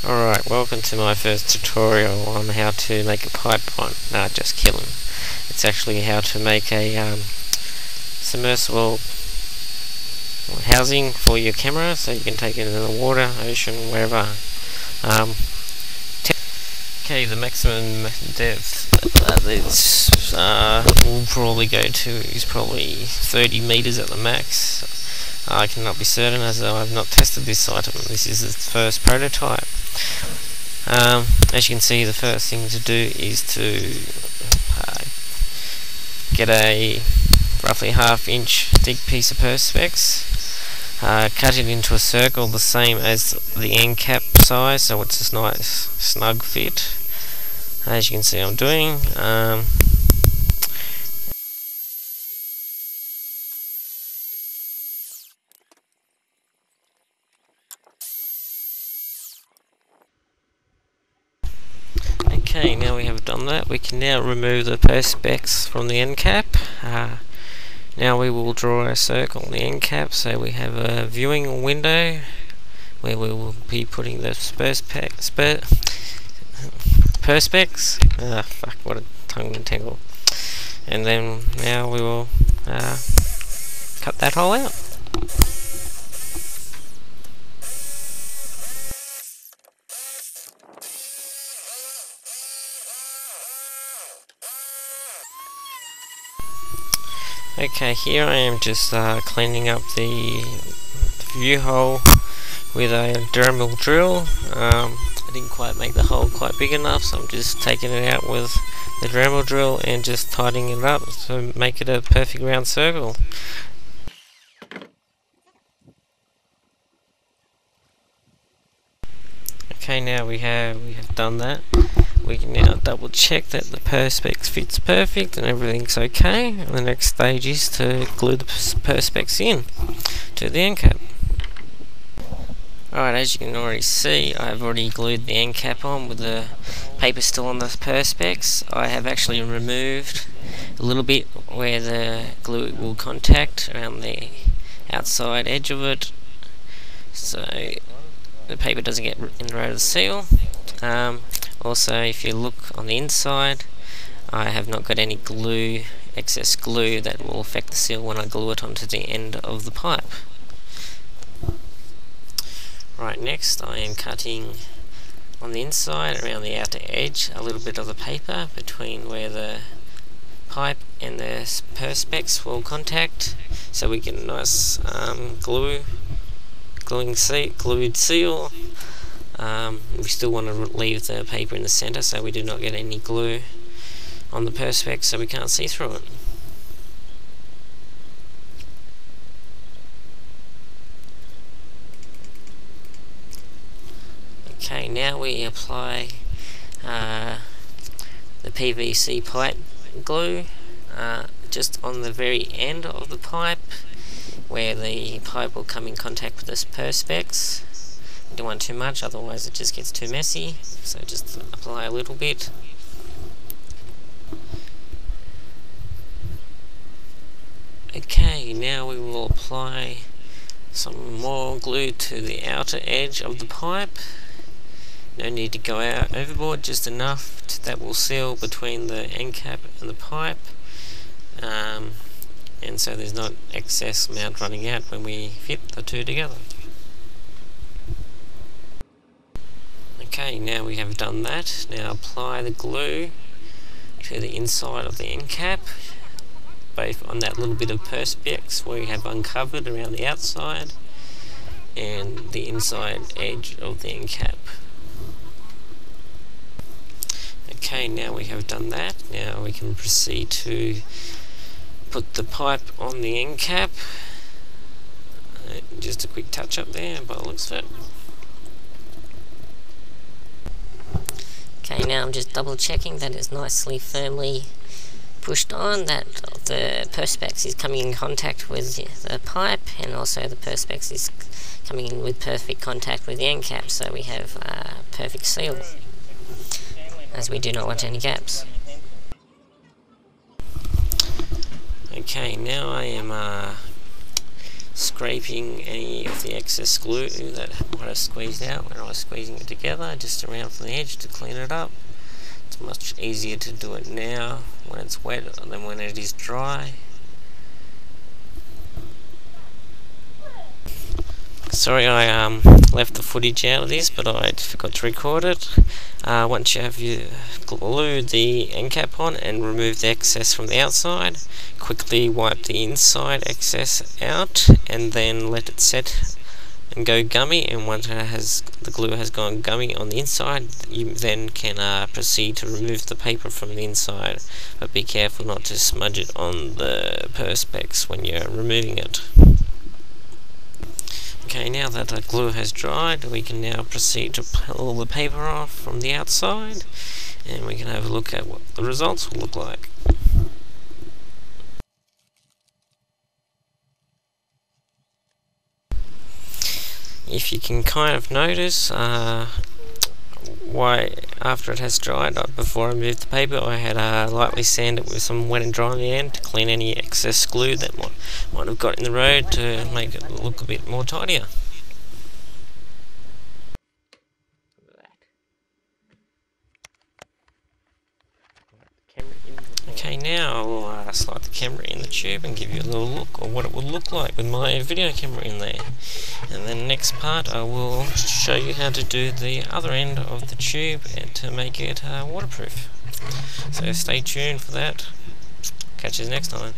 Alright, welcome to my first tutorial on how to make a pipe one. Nah, just kidding. It's actually how to make a submersible housing for your camera so you can take it in the water, ocean, wherever. Okay, the maximum depth this will probably go to is probably 30 meters at the max. I cannot be certain as I have not tested this item. This is the first prototype. As you can see, the first thing to do is to get a roughly ½ inch thick piece of perspex, cut it into a circle the same as the end cap size, so it's a nice snug fit. As you can see, I'm doing. Okay, now we have done that, we can now remove the perspex from the end cap. Now we will draw a circle on the end cap, so we have a viewing window where we will be putting the perspex. Fuck, what a tongue tangle. And then now we will cut that hole out. Okay, here I am just cleaning up the view hole with a Dremel drill. I didn't quite make the hole quite big enough, so I'm just taking it out with the Dremel drill and just tightening it up to make it a perfect round circle. Okay, now we have done that. We can now double check that the perspex fits perfect and everything's okay. And the next stage is to glue the perspex in to the end cap. Alright, as you can already see, I've already glued the end cap on with the paper still on the perspex. I have actually removed a little bit where the glue will contact around the outside edge of it, so the paper doesn't get in the road of the seal. Also, if you look on the inside, I have not got any glue, excess glue that will affect the seal when I glue it onto the end of the pipe. Right, next I am cutting on the inside around the outer edge a little bit of the paper between where the pipe and the perspex will contact, so we get a nice glued seal. We still want to leave the paper in the center so we do not get any glue on the perspex so we can't see through it. Okay, now we apply the PVC pipe glue just on the very end of the pipe where the pipe will come in contact with this perspex. You don't want too much, otherwise it just gets too messy, so just apply a little bit. Okay, now we will apply some more glue to the outer edge of the pipe. No need to go out overboard, just enough that will seal between the end cap and the pipe, and so there's not excess amount running out when we fit the two together. Okay, now we have done that. Now apply the glue to the inside of the end cap, both on that little bit of perspex where we have uncovered around the outside and the inside edge of the end cap. Okay, now we have done that. Now we can proceed to put the pipe on the end cap. Just a quick touch up there by the looks of it. Okay, now I'm just double checking that it's nicely firmly pushed on, that the perspex is coming in contact with the pipe, and also the perspex is coming in with perfect contact with the end cap, so we have a perfect seal, as we do not want any gaps. Okay, now I am scraping any of the excess glue that might have squeezed out when I was squeezing it together, just around from the edge to clean it up. It's much easier to do it now when it's wet than when it is dry. Sorry I left the footage out of this, but I forgot to record it. Once you have glued the end cap on and removed the excess from the outside, quickly wipe the inside excess out and then let it set and go gummy, and once the glue has gone gummy on the inside, you then can proceed to remove the paper from the inside, but be careful not to smudge it on the perspex when you're removing it. Okay, now that the glue has dried, we can now proceed to peel the paper off from the outside, and we can have a look at what the results will look like. If you can kind of notice why after it has dried, before I moved the paper, I had lightly sanded it with some wet and dry on the end to clean any excess glue that might have got in the road to make it look a bit more tidier. Okay, now I'll slide the camera in the tube and give you a little look at what it would look like with my video camera in there. And then next part I will show you how to do the other end of the tube and to make it waterproof. So stay tuned for that. Catch you next time.